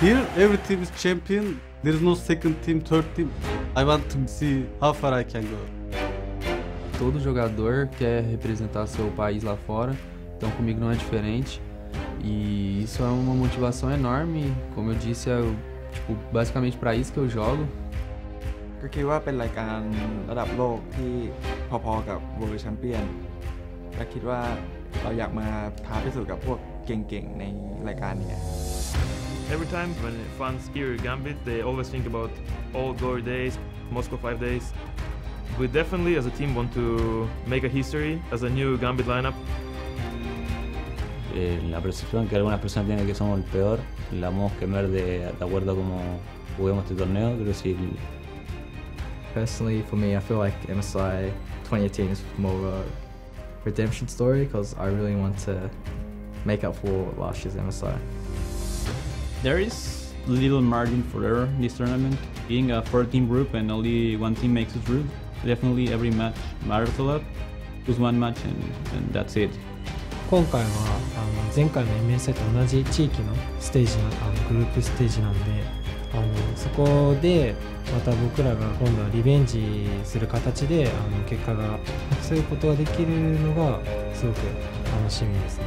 Here, every team is champion. There is no second team, third team. I want to see how far I can go. Todo jogador quer representar seu país lá fora, então comigo não é diferente. E isso é uma motivação enorme. Como eu disse, é tipo, basicamente para isso que eu jogo. ก็คิดว่าเป็นรายการระดับโลกที่พอๆกับ World Champion และคิดว่าเราอยากมาท้าพิสูจน์กับพวกเก่งๆในรายการนี้ Every time when fans hear Gambit, they always think about all glory days, Moscow 5 days. We definitely, as a team, want to make a history as a new Gambit lineup. La percepción que algunas personas tienen que somos el peor, la vamos a quemar de acuerdo a cómo juguemos este torneo. Creo que sí. Personally, for me, I feel like MSI 2018 is more of a redemption story because I really want to make up for last year's MSI. There is little margin for error in this tournament. Being a 4-team group and only one team makes it through, definitely every match matters a lot. Lose one match and that's it. 今回は前回の MSI と同じ地域のステージグループステージなんでそこでまた僕らが今度はリベンジする形で結果がそういうことができるのがすごく楽しみですね。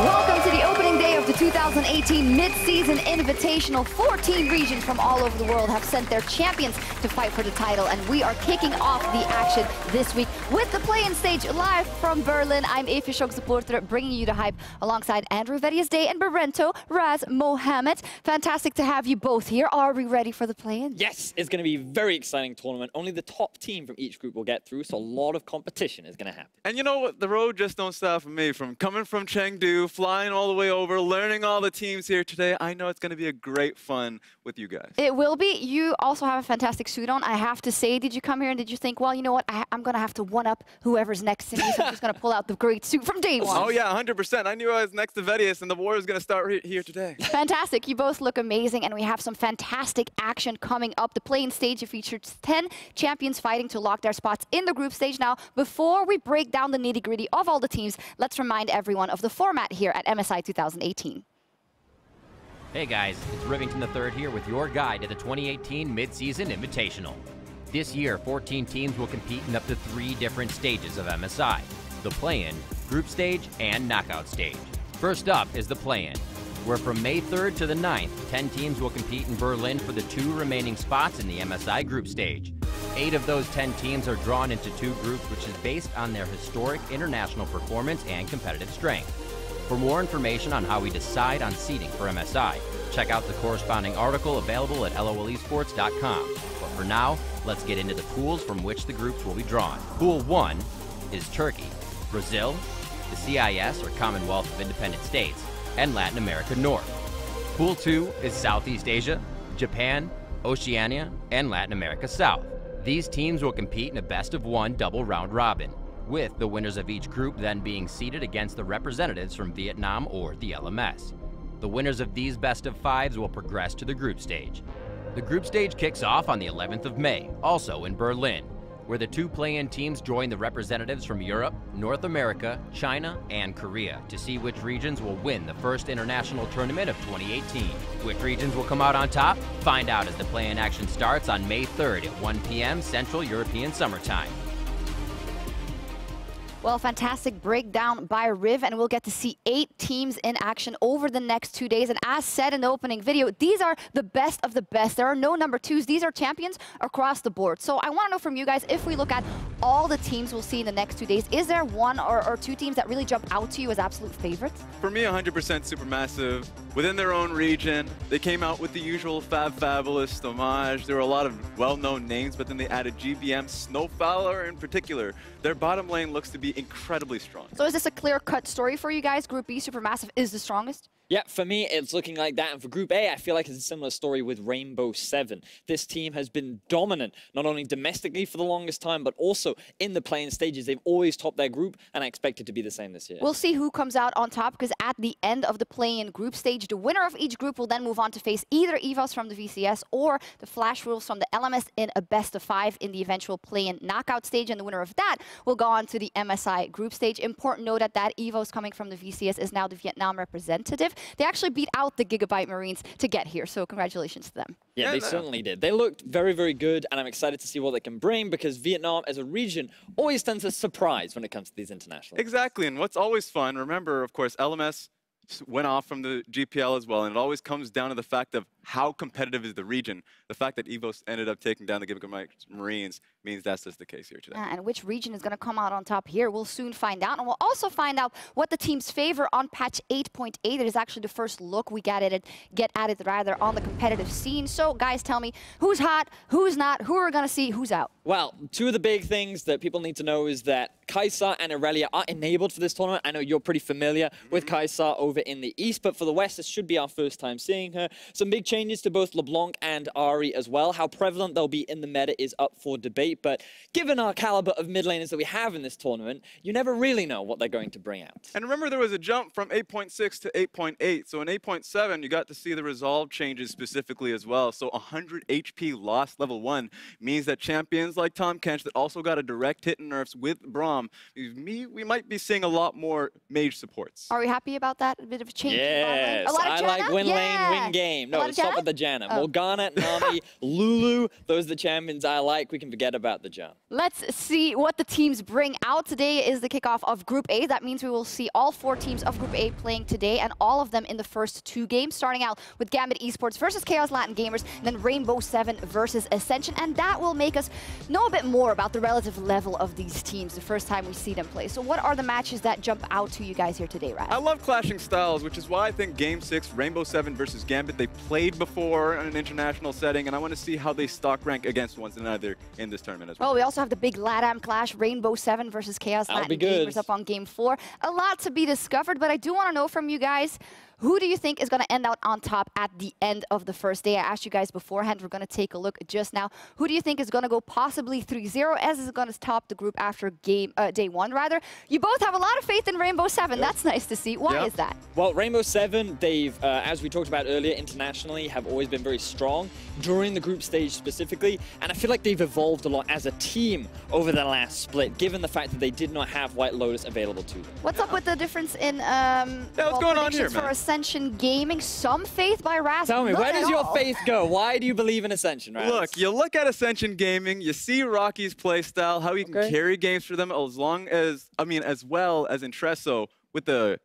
Welcome to the opening day of the 2018 Mid-Season Invitational. 14 regions from all over the world have sent their champions to fight for the title, and we are kicking off the action this week with the play-in stage live from Berlin. I'm EpicSkillshot bringing you the hype alongside Andrew Vediasday and Berento Raz Mohammed. Fantastic to have you both here. Are we ready for the play-in? Yes, it's going to be a very exciting tournament. Only the top team from each group will get through, so a lot of competition is going to happen. And you know what? The road just don't stop for me. From coming from Chengdu, flying all the way over, learning all the teams here today, I know it's going to be a great fun with you guys. It will be. You also have a fantastic suit on. I have to say, did you come here and did you think, well, you know what, I'm going to have to one-up whoever's next to me, so I'm just going to pull out the great suit from day one? Oh, yeah, 100%. I knew I was next to Vedias, and the war is going to start here today. Fantastic. You both look amazing, and we have some fantastic action coming up. The play-in stage features 10 champions fighting to lock their spots in the group stage. Now, before we break down the nitty-gritty of all the teams, let's remind everyone of the format here at MSI 2018. Hey guys, it's Rivington III here with your guide to the 2018 Mid-Season Invitational. This year, 14 teams will compete in up to 3 different stages of MSI: the play-in, group stage, and knockout stage. First up is the play-in, where from May 3rd to the 9th, 10 teams will compete in Berlin for the 2 remaining spots in the MSI group stage. 8 of those 10 teams are drawn into 2 groups, which is based on their historic international performance and competitive strength. For more information on how we decide on seeding for MSI, check out the corresponding article available at lolesports.com. But for now, let's get into the pools from which the groups will be drawn. Pool 1 is Turkey, Brazil, the CIS or Commonwealth of Independent States, and Latin America North. Pool 2 is Southeast Asia, Japan, Oceania, and Latin America South. These teams will compete in a best-of-1 double round robin, with the winners of each group then being seeded against the representatives from Vietnam or the LMS. The winners of these best-of-5s will progress to the group stage. The group stage kicks off on the 11th of May, also in Berlin, where the 2 play-in teams join the representatives from Europe, North America, China, and Korea to see which regions will win the first international tournament of 2018. Which regions will come out on top? Find out as the play-in action starts on May 3rd at 1 p.m. Central European Summer Time. Well, fantastic breakdown by Riv, and we'll get to see 8 teams in action over the next 2 days. And as said in the opening video, these are the best of the best. There are no number 2s. These are champions across the board. So I want to know from you guys, if we look at all the teams we'll see in the next 2 days, is there one or 2 teams that really jump out to you as absolute favorites? For me, 100% Supermassive. Within their own region, they came out with the usual Fabulous, Homage. There were a lot of well-known names, but then they added GBM, Snowfowler in particular. Their bottom lane looks to be incredibly strong. So is this a clear-cut story for you guys? Group B, Supermassive is the strongest? Yeah, for me, it's looking like that. And for Group A, I feel like it's a similar story with Rainbow 7. This team has been dominant, not only domestically for the longest time, but also in the playing stages. They've always topped their group, and I expect it to be the same this year. We'll see who comes out on top, because at the end of the play-in group stage, the winner of each group will then move on to face either EVOS from the VCS or the Flash Wolves from the LMS in a best-of-5 in the eventual play-in knockout stage. And the winner of that will go on to the MSI group stage. Important note that EVOS coming from the VCS is now the Vietnam representative. They actually beat out the Gigabyte Marines to get here, so congratulations to them. Yeah, they certainly did. They looked very, very good, and I'm excited to see what they can bring, because Vietnam as a region always tends to surprise when it comes to these internationals. Exactly, and what's always fun, remember, of course, LMS went off from the GPL as well, and it always comes down to the fact of how competitive is the region. The fact that EVOS ended up taking down the Gigabyte Marines means that's just the case here today. And which region is going to come out on top here, we'll soon find out. And we'll also find out what the teams favor on patch 8.8. It is actually the first look we get at it rather on the competitive scene. So guys, tell me, who's hot, who's not, who are we going to see, who's out? Well, 2 of the big things that people need to know is that Kaisa and Aurelia are enabled for this tournament. I know you're pretty familiar with Kaisa over in the East, but for the West, this should be our first time seeing her. Some big changes to both LeBlanc and Ari as well. How prevalent they'll be in the meta is up for debate, but given our caliber of mid laners that we have in this tournament, you never really know what they're going to bring out. And remember, there was a jump from 8.6 to 8.8, so in 8.7, you got to see the resolve changes specifically as well. So 100 HP lost level 1 means that champions like Tom Kench that also got a direct hit and nerfs with Braum, we might be seeing a lot more mage supports. Are we happy about that? A bit of a change? Yes, I like win lane, win game. No, let's stop with the Janna. Morgana, Nami, Lulu, those are the champions I like. We can forget about the Janna. Let's see what the teams bring out. Today is the kickoff of Group A. That means we will see all 4 teams of Group A playing today, and all of them in the first 2 games, starting out with Gambit Esports versus Chaos Latin Gamers, and then Rainbow 7 versus Ascension. And that will make us know a bit more about the relative level of these teams the first time we see them play. So what are the matches that jump out to you guys here today, Raz? I love clashing styles, which is why I think Game 6, Rainbow 7 versus Gambit, they played before in an international setting, and I want to see how they stock rank against one another in this tournament as well. Well, we also have the big LATAM clash, Rainbow 7 versus Chaos Latin Gamers up on Game 4. A lot to be discovered, but I do want to know from you guys, who do you think is going to end out on top at the end of the first day? I asked you guys beforehand. We're going to take a look just now. Who do you think is going to go possibly 3-0, as is going to top the group after day 1, rather? You both have a lot of faith in Rainbow 7. That's nice to see. Why is that? Well, Rainbow 7, they've, as we talked about earlier, internationally, have always been very strong during the group stage specifically. And I feel like they've evolved a lot as a team over the last split, given the fact that they did not have White Lotus available to them. What's up with the difference in what's going on here, man? Ascension Gaming? Some faith by Raz. Tell me, where does your faith go? Why do you believe in Ascension, Raz? Look, you look at Ascension Gaming, you see Rocky's playstyle, how he can carry games for them as well as in Treso with the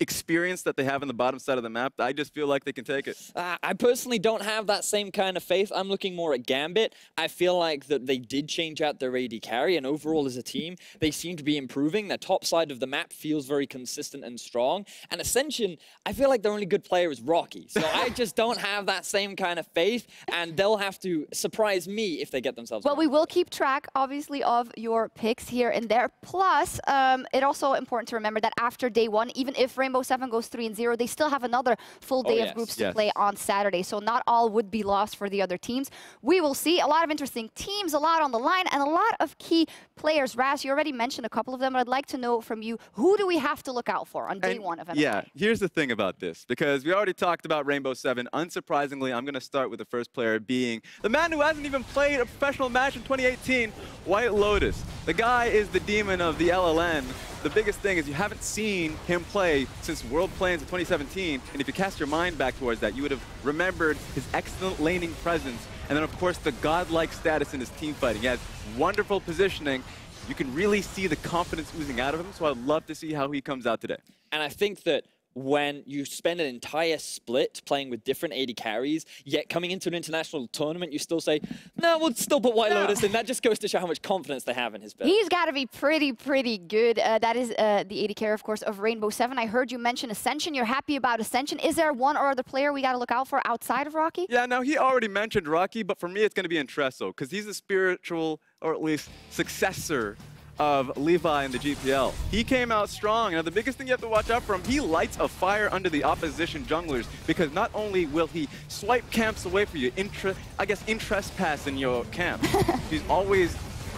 experience that they have on the bottom side of the map. I just feel like they can take it. I personally don't have that same kind of faith. I'm looking more at Gambit. I feel like that they did change out their AD carry, and overall as a team, they seem to be improving. Their top side of the map feels very consistent and strong. And Ascension, I feel like their only good player is Rocky. So I just don't have that same kind of faith, and they'll have to surprise me if they get themselves Well, we will keep track, obviously, of your picks here and there. Plus, it's also important to remember that after day 1, even if Rainbow 7 goes 3-0, they still have another full day of groups to play on Saturday. So not all would be lost for the other teams. We will see a lot of interesting teams, a lot on the line, and a lot of key players. Raz, you already mentioned a couple of them, but I'd like to know from you, who do we have to look out for on day 1 of MSI? Yeah, here's the thing about this, because we already talked about Rainbow 7. Unsurprisingly, I'm going to start with the first player being the man who hasn't even played a professional match in 2018, White Lotus. The guy is the demon of the LLN. The biggest thing is you haven't seen him play since World Play-ins in 2017, and if you cast your mind back towards that, you would have remembered his excellent laning presence, and then of course the godlike status in his team fighting. He has wonderful positioning. You can really see the confidence oozing out of him, so I'd love to see how he comes out today. And I think that when you spend an entire split playing with different AD carries, yet coming into an international tournament, you still say, no, we'll still put White Lotus in. That just goes to show how much confidence they have in his build. He's got to be pretty good. That is the AD carry, of course, of Rainbow 7. I heard you mention Ascension. You're happy about Ascension. Is there one or other player we got to look out for outside of Rocky? Yeah, now he already mentioned Rocky, but for me it's going to be Entresso, because he's the spiritual, or at least successor of Levi in the GPL. He came out strong. Now the biggest thing you have to watch out for him, he lights a fire under the opposition junglers, because not only will he swipe camps away for you, trespass in your camp, he's always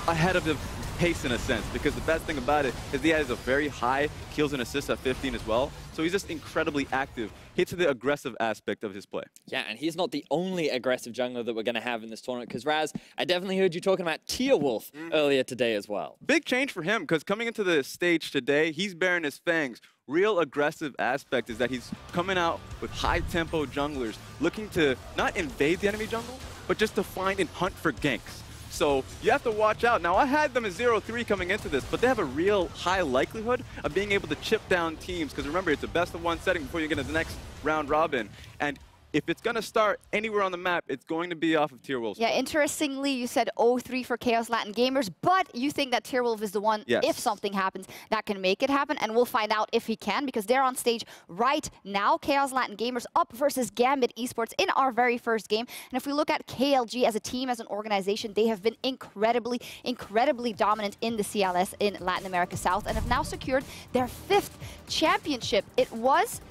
ahead of the pace in a sense, because the best thing about it is he has a very high kills and assists at 15 as well. So he's just incredibly active. Hits the aggressive aspect of his play. Yeah, and he's not the only aggressive jungler that we're going to have in this tournament, because Raz, I definitely heard you talking about Tearwolf earlier today as well. Big change for him, because coming into the stage today, he's bearing his fangs. Real aggressive aspect is that he's coming out with high-tempo junglers, looking to not invade the enemy jungle, but just to find and hunt for ganks. So you have to watch out. Now, I had them as 0-3 coming into this, but they have a real high likelihood of being able to chip down teams, because remember, it's a best-of-1 setting before you get into the next round robin. And if it's going to start anywhere on the map, it's going to be off of Tearwolf. Yeah, interestingly, you said 0-3 for Chaos Latin Gamers, but you think that Tearwolf is the one, if something happens, that can make it happen, and we'll find out if he can, because they're on stage right now. Chaos Latin Gamers up versus Gambit Esports in our very first game. And if we look at KLG as a team, as an organization, they have been incredibly dominant in the CLS in Latin America South, and have now secured their 5th championship. It was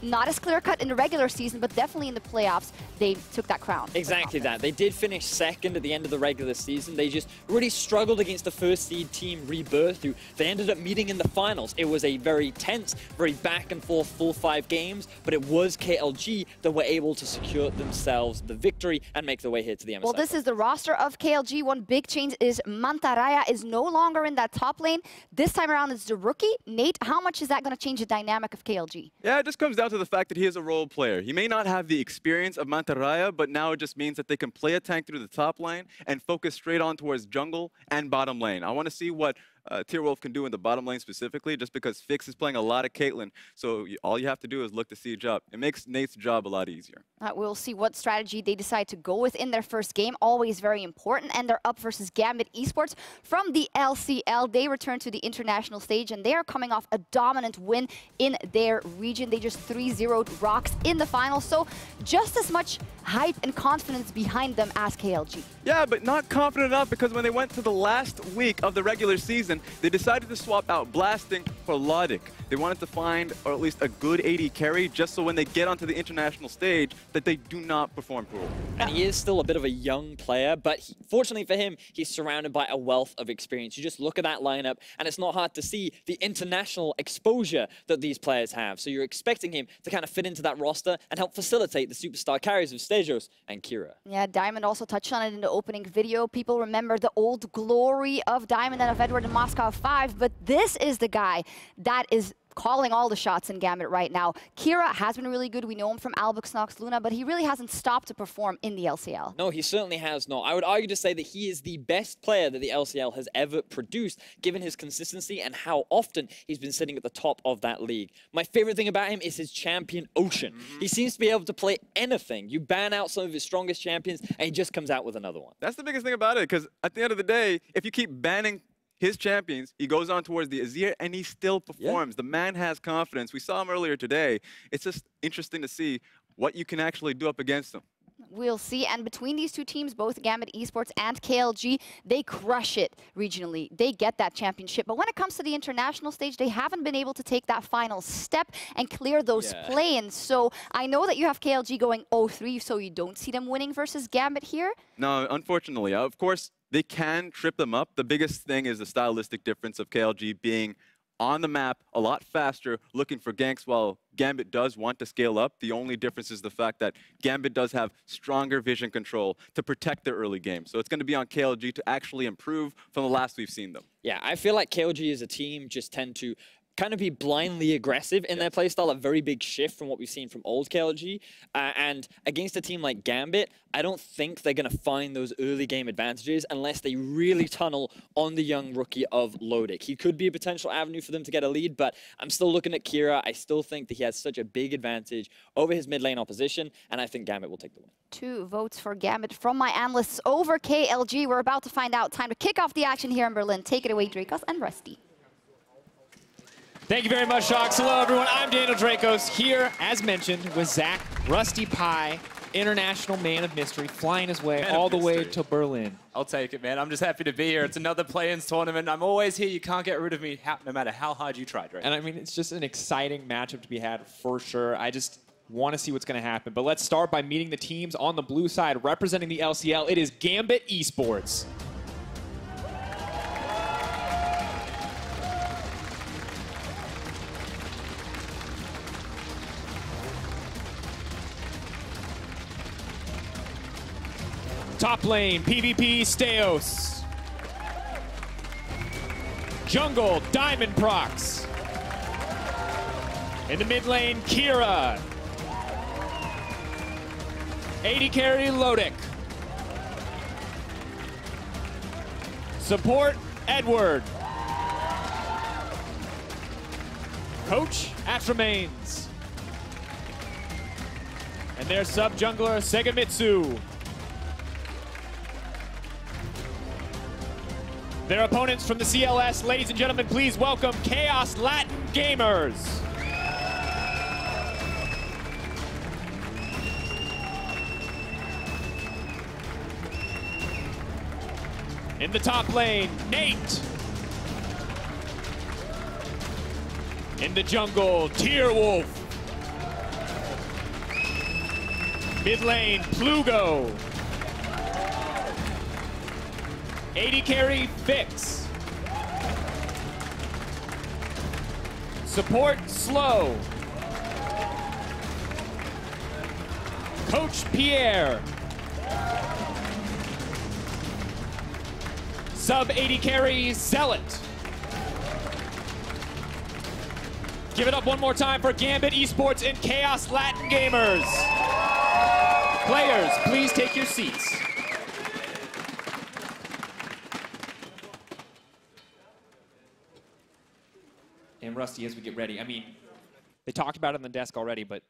not as clear-cut in the regular season, but definitely in the playoffs, they took that crown. Exactly that. They did finish second at the end of the regular season. They just really struggled against the first seed team, Rebirth, who they ended up meeting in the finals. It was a very tense, very back-and-forth full 5 games, but it was KLG that were able to secure themselves the victory and make their way here to the MSI. Well, this is the roster of KLG. One big change is Mantaraya is no longer in that top lane. This time around, it's the rookie. Nate, how much is that going to change the dynamic of KLG? Yeah, it just comes down to the fact that he is a role player. He may not have the experience of Mantaraya, but now it just means that they can play a tank through the top lane and focus straight on towards jungle and bottom lane. I want to see what Tearwolf can do in the bottom lane specifically, just because Fix is playing a lot of Caitlyn, so all you have to do is look to siege up. It makes Nate's job a lot easier. We'll see what strategy they decide to go with in their first game, always very important, and they're up versus Gambit Esports from the LCL. They return to the international stage, and they are coming off a dominant win in their region. They just 3-0'd Rocks in the final, so just as much hype and confidence behind them as KLG. Yeah, but not confident enough, because when they went to the last week of the regular season, they decided to swap out Blasting for Lodic. They wanted to find, or at least a good AD carry, just so when they get onto the international stage, that they do not perform poorly. And he is still a bit of a young player, but fortunately for him, he's surrounded by a wealth of experience. You just look at that lineup, and it's not hard to see the international exposure that these players have. So you're expecting him to kind of fit into that roster and help facilitate the superstar carries of Stejos and Kira. Yeah, Diamond also touched on it in the opening video. People remember the old glory of Diamond and of Edward in Moscow 5, but this is the guy that is calling all the shots in Gambit right now. Kira has been really good. We know him from Albus Nox Luna, but he really hasn't stopped to perform in the LCL. No, he certainly has not. I would argue to say that he is the best player that the LCL has ever produced, given his consistency and how often he's been sitting at the top of that league. My favorite thing about him is his champion Ocean. He seems to be able to play anything. You ban out some of his strongest champions, and he just comes out with another one. That's the biggest thing about it, because at the end of the day, if you keep banning his champions, he goes on towards the Azir, and he still performs. The man has confidence. We saw him earlier today. It's just interesting to see what you can actually do up against him. We'll see. And between these two teams, both Gambit Esports and KLG, they crush it regionally. They get that championship. But when it comes to the international stage, they haven't been able to take that final step and clear those play-ins. So I know that you have KLG going 0-3, so you don't see them winning versus Gambit here? No, unfortunately. Of course, they can trip them up. The biggest thing is the stylistic difference of KLG being on the map a lot faster, looking for ganks, while Gambit does want to scale up. The only difference is the fact that Gambit does have stronger vision control to protect their early game. So it's going to be on KLG to actually improve from the last we've seen them. Yeah, I feel like KLG as a team just tend to kind of be blindly aggressive in their playstyle, a very big shift from what we've seen from old KLG. And against a team like Gambit, I don't think they're going to find those early game advantages unless they really tunnel on the young rookie of Lodic. He could be a potential avenue for them to get a lead, but I'm still looking at Kira. I still think that he has such a big advantage over his mid lane opposition, and I think Gambit will take the win. 2 votes for Gambit from my analysts over KLG. We're about to find out. Time to kick off the action here in Berlin. Take it away, Dracos and Rusty. Thank you very much, Shox. Hello, everyone. I'm Daniel Dracos here, as mentioned, with Zach Rusty Pie, International Man of Mystery, flying his way all the way to Berlin. I'll take it, man. I'm just happy to be here. It's another play-ins tournament. I'm always here. You can't get rid of me, no matter how hard you try, Drake. And I mean, it's just an exciting matchup to be had for sure. I just want to see what's going to happen. But let's start by meeting the teams on the blue side representing the LCL. It is Gambit Esports. Top lane, PvP, Steos. Jungle, Diamond Prox. In the mid lane, Kira. AD carry, Lodic. Support, Edward. Coach, Atramains. And their sub-jungler, Segamitsu. Their opponents from the CLS, ladies and gentlemen, please welcome Chaos Latin Gamers. In the top lane, Nate. In the jungle, Tierwolf. Mid lane, Plugo. AD carry, Fix. Support, Slow. Coach, Pierre. Sub AD carry, Zealot. Give it up one more time for Gambit Esports and Chaos Latin Gamers. Players, please take your seats. And Rusty, as we get ready, I mean, they talked about it on the desk already, but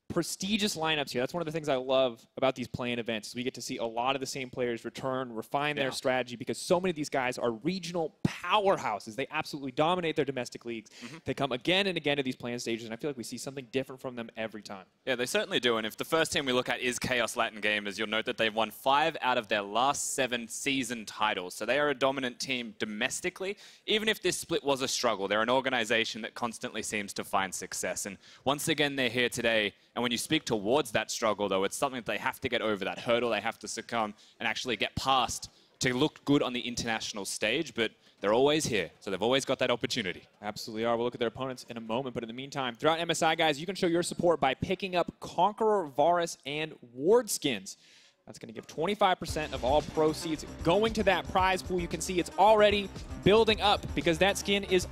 prestigious lineups here. That's one of the things I love about these play-in events. We get to see a lot of the same players return, refine their strategy, because so many of these guys are regional powerhouses. They absolutely dominate their domestic leagues. They come again and again to these play-in stages, and I feel like we see something different from them every time. Yeah, they certainly do. And if the first team we look at is Chaos Latin Gamers, you'll note that they've won 5 out of their last 7 season titles. So they are a dominant team domestically. Even if this split was a struggle, they're an organization that constantly seems to find success. And once again, they're here today. And when you speak towards that struggle, though, it's something that they have to get over, that hurdle they have to succumb and actually get past to look good on the international stage. But they're always here, so they've always got that opportunity. Absolutely are. We'll look at their opponents in a moment, but in the meantime, throughout MSI, guys, you can show your support by picking up Conqueror, Varus, and Ward skins. That's going to give 25% of all proceeds going to that prize pool. You can see it's already building up because that skin is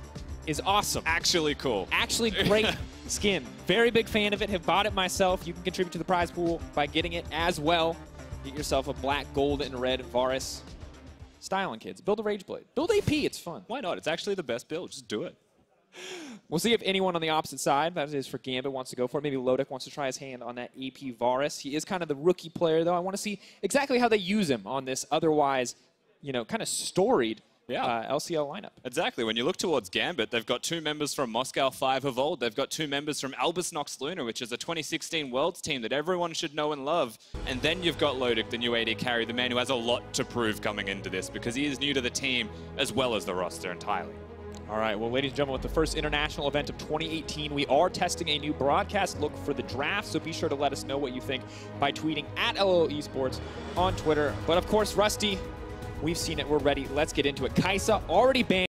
awesome. Actually cool. Actually great skin. Very big fan of it. Have bought it myself. You can contribute to the prize pool by getting it as well. Get yourself a black, gold, and red Varus. Styling, kids. Build a Rage Blade. Build AP. It's fun. Why not? It's actually the best build. Just do it. We'll see if anyone on the opposite side, that is for Gambit, wants to go for it. Maybe Lodic wants to try his hand on that AP Varus. He is kind of the rookie player, though. I want to see exactly how they use him on this otherwise, you know, kind of storied LCL lineup. Exactly. When you look towards Gambit, they've got 2 members from Moscow 5 of old. They've got 2 members from Albus Nox Luna, which is a 2016 Worlds team that everyone should know and love. And then you've got Lodic, the new AD carry, the man who has a lot to prove coming into this because he is new to the team as well as the roster entirely. All right, well, ladies and gentlemen, with the first international event of 2018, we are testing a new broadcast look for the draft, so be sure to let us know what you think by tweeting at LOL Esports on Twitter. But of course, Rusty, we've seen it, we're ready. Let's get into it. Kai'Sa already banned